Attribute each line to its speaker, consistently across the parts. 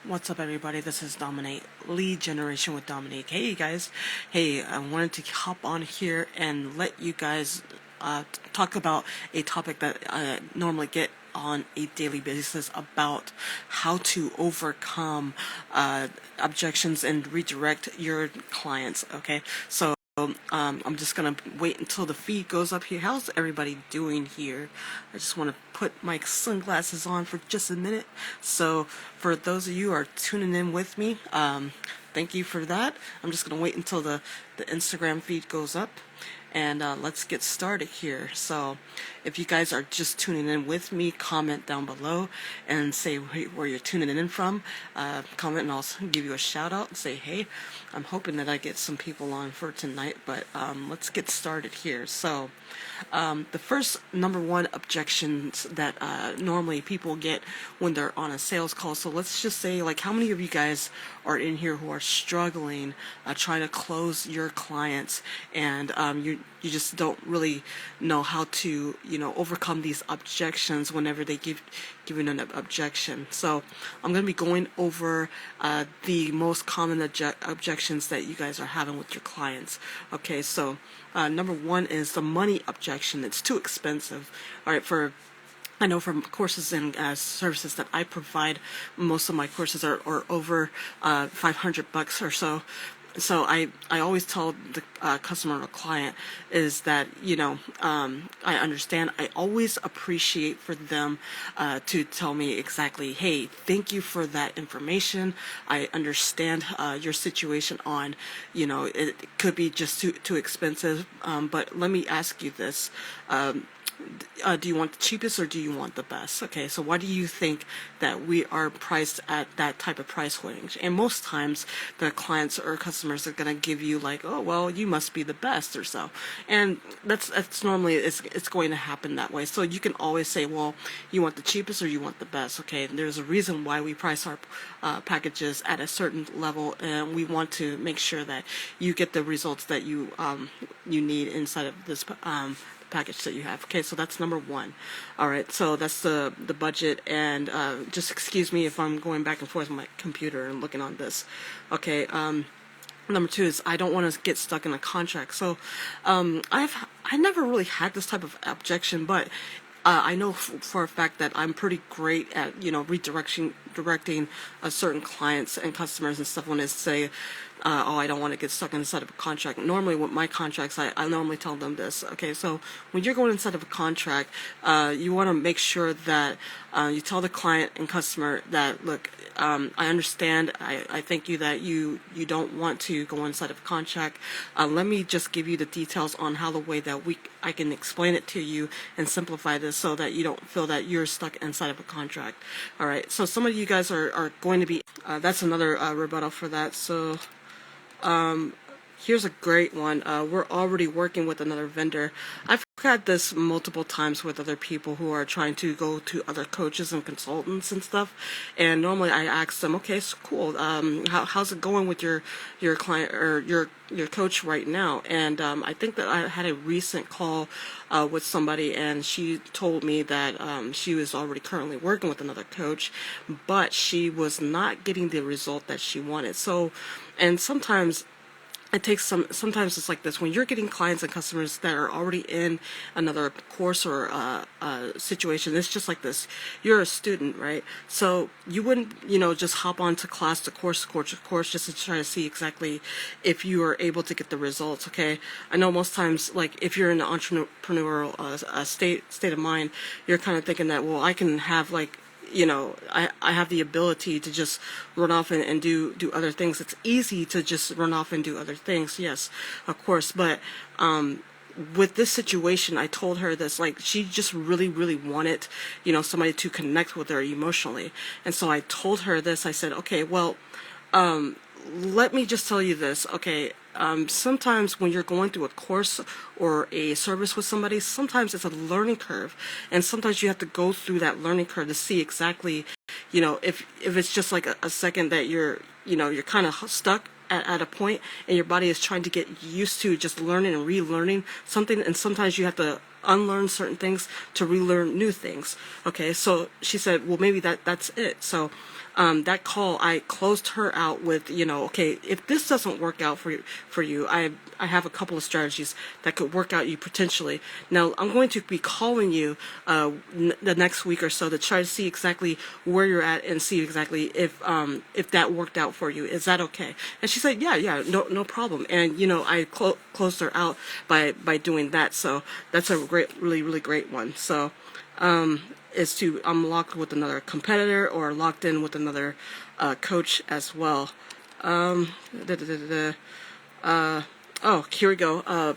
Speaker 1: What's up, everybody? This is Dominate, Lead Generation with Dominique. Hey, you guys. Hey, I wanted to hop on here and let you guys talk about a topic that I normally get on a daily basis about how to overcome objections and redirect your clients. Okay, so I'm just gonna wait until the feed goes up here. How's everybody doing here? I just want to put my sunglasses on for just a minute. So for those of you who are tuning in with me, thank you for that. I'm just gonna wait until the Instagram feed goes up, and let's get started here. So if you guys are just tuning in with me, comment down below and say where you're tuning in from. Comment and I'll give you a shout out and say, hey, I'm hoping that I get some people on for tonight, but let's get started here. So the first number one objections that normally people get when they're on a sales call. So let's just say, like, how many of you guys are in here who are struggling trying to close your clients, and you just don't really know how to, overcome these objections whenever they give you an objection. So I'm going to be going over the most common objections that you guys are having with your clients. Okay, so number one is the money objection. It's too expensive. All right, I know from courses and services that I provide, most of my courses are over $500 or so. So I always tell the customer or client is that, I understand. I always appreciate for them to tell me exactly, hey, thank you for that information. I understand your situation on, it could be just too expensive. But let me ask you this. Do you want the cheapest or do you want the best? Okay, so why do you think that we are priced at that type of price range? And most times the clients or customers are going to give you like, oh, well, you must be the best or so. And that's normally, it's going to happen that way. So you can always say, well, you want the cheapest or you want the best. Okay, and there's a reason why we price our packages at a certain level, and we want to make sure that you get the results that you need inside of this package that you have. Okay, so that's number one. All right, so that's the budget, and just excuse me if I'm going back and forth with my computer and looking on this. Okay, number two is I don't want to get stuck in a contract. So I never really had this type of objection, but I know for a fact that I'm pretty great at directing certain clients and customers and stuff when they say, oh, I don't want to get stuck inside of a contract. Normally with my contracts, I normally tell them this. Okay, so when you're going inside of a contract, you want to make sure that you tell the client and customer that, look, I understand. I thank you that you don't want to go inside of a contract. Let me just give you the details on how the way that I can explain it to you and simplify this so that you don't feel that you're stuck inside of a contract. All right, so some of you guys are going to be, that's another rebuttal for that. So here's a great one. We're already working with another vendor. I've had this multiple times with other people who are trying to go to other coaches and consultants and stuff. And normally I ask them, okay, so cool. How's it going with your client or your coach right now? And I think that I had a recent call with somebody, and she told me that she was already currently working with another coach, but she was not getting the result that she wanted. So, and sometimes it takes sometimes it's like this. When you're getting clients and customers that are already in another course or situation, it's just like this. You're a student, right? So you wouldn't, just hop on to class to course just to try to see exactly if you are able to get the results, okay? I know most times, like, if you're in an entrepreneurial state of mind, you're kind of thinking that, well, I can have, like, I have the ability to just run off and do other things. It's easy to just run off and do other things, yes, of course. But with this situation, I told her this, like, she just really, really wanted, somebody to connect with her emotionally. And so I told her this. I said, okay, well, let me just tell you this, okay? Sometimes when you're going through a course or a service with somebody, sometimes it's a learning curve, and sometimes you have to go through that learning curve to see exactly, if it's just like a second that you're kind of stuck at a point, and your body is trying to get used to just learning and relearning something, and sometimes you have to unlearn certain things to relearn new things. Okay, so she said, well, maybe that's it. So that call, I closed her out with, okay, if this doesn't work out for you, I have a couple of strategies that could work out you potentially. Now, I'm going to be calling you the next week or so to try to see exactly where you're at and see exactly if that worked out for you. Is that okay? And she said, yeah, no problem. And I closed her out by doing that. So that's a really great one. So is to I'm locked with another competitor or locked in with another coach as well. Oh, here we go.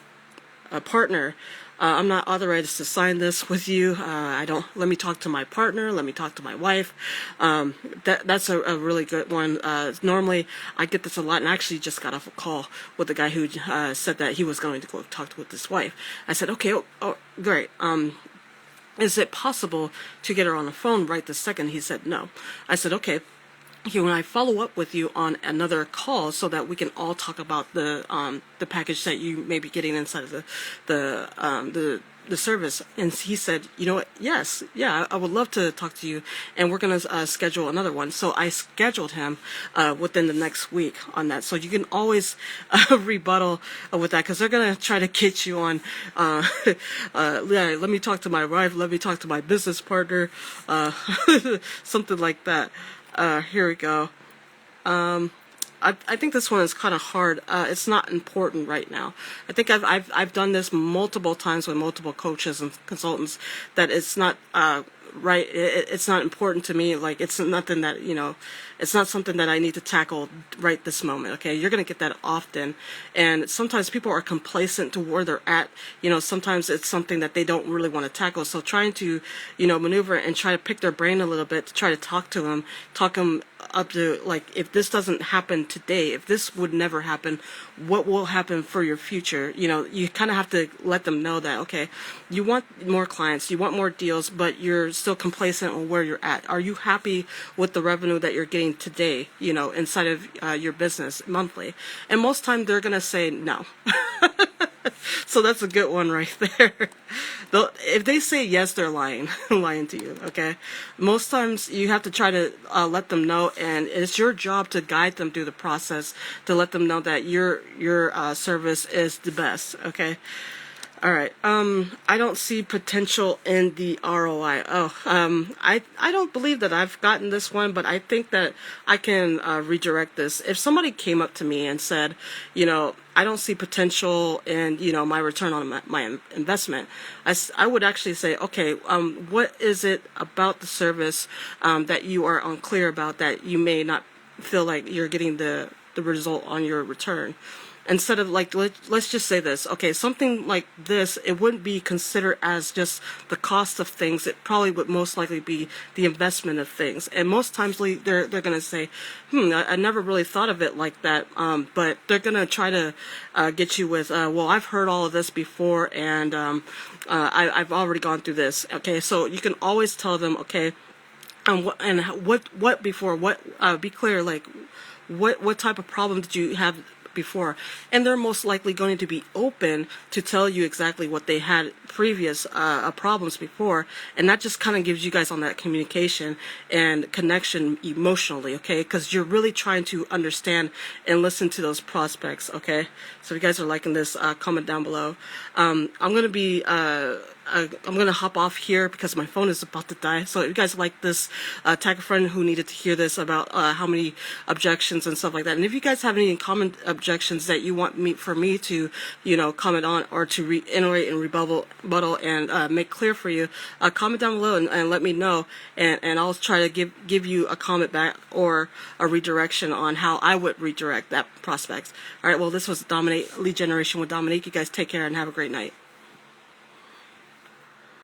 Speaker 1: A partner. I'm not authorized to sign this with you. Let me talk to my partner. Let me talk to my wife. That's a really good one. Normally I get this a lot, and I actually just got off a call with the guy who said that he was going to go talk with his wife. I said, okay, oh great. Is it possible to get her on the phone right this second? He said, no. I said, okay. When I follow up with you on another call so that we can all talk about the package that you may be getting inside of the service. And he said, you know what? Yes, yeah, I would love to talk to you, and we're going to schedule another one. So I scheduled him within the next week on that. So you can always rebuttal with that, because they're going to try to get you on, let me talk to my wife, let me talk to my business partner, something like that. Here we go. I think this one is kind of hard. It's not important right now. I think I've done this multiple times with multiple coaches and consultants, that it's not right. It's not important to me. Like, it's nothing that, it's not something that I need to tackle right this moment. Okay, you're gonna get that often, and sometimes people are complacent to where they're at. Sometimes it's something that they don't really want to tackle. So trying to, maneuver and try to pick their brain a little bit to try to talk them up to, like, if this doesn't happen today, if this would never happen, what will happen for your future? You kind of have to let them know that, okay, you want more clients, you want more deals, but you're still complacent on where you're at. Are you happy with the revenue that you're getting today, inside of your business monthly? And most time they're going to say no. So that's a good one right there. If they say yes, they're lying to you. Okay, most times you have to try to let them know, and it's your job to guide them through the process, to let them know that your service is the best. Okay. All right. I don't see potential in the ROI. I don't believe that I've gotten this one, but I think that I can redirect this. If somebody came up to me and said, I don't see potential in, my return on my investment, I would actually say, okay, what is it about the service that you are unclear about, that you may not feel like you're getting the result on your return? Instead of, like, let's just say this, okay, something like this, it wouldn't be considered as just the cost of things. It probably would most likely be the investment of things. And most times they're going to say, I never really thought of it like that. But they're going to try to get you with, well, I've heard all of this before, and I've already gone through this. Okay, so you can always tell them, okay, be clear, like, what type of problem did you have before? And they're most likely going to be open to tell you exactly what they had previous problems before, and that just kind of gives you guys on that communication and connection emotionally, okay? Because you're really trying to understand and listen to those prospects, okay? So if you guys are liking this, comment down below. I'm gonna hop off here because my phone is about to die. So if you guys like this, tag a friend who needed to hear this about how many objections and stuff like that. And if you guys have any common objections that you want me to, comment on, or to reiterate and rebuttal and make clear for you, comment down below and let me know, and I'll try to give you a comment back or a redirection on how I would redirect that prospect. All right. Well, this was Lead Generation with Dominique. You guys take care and have a great night.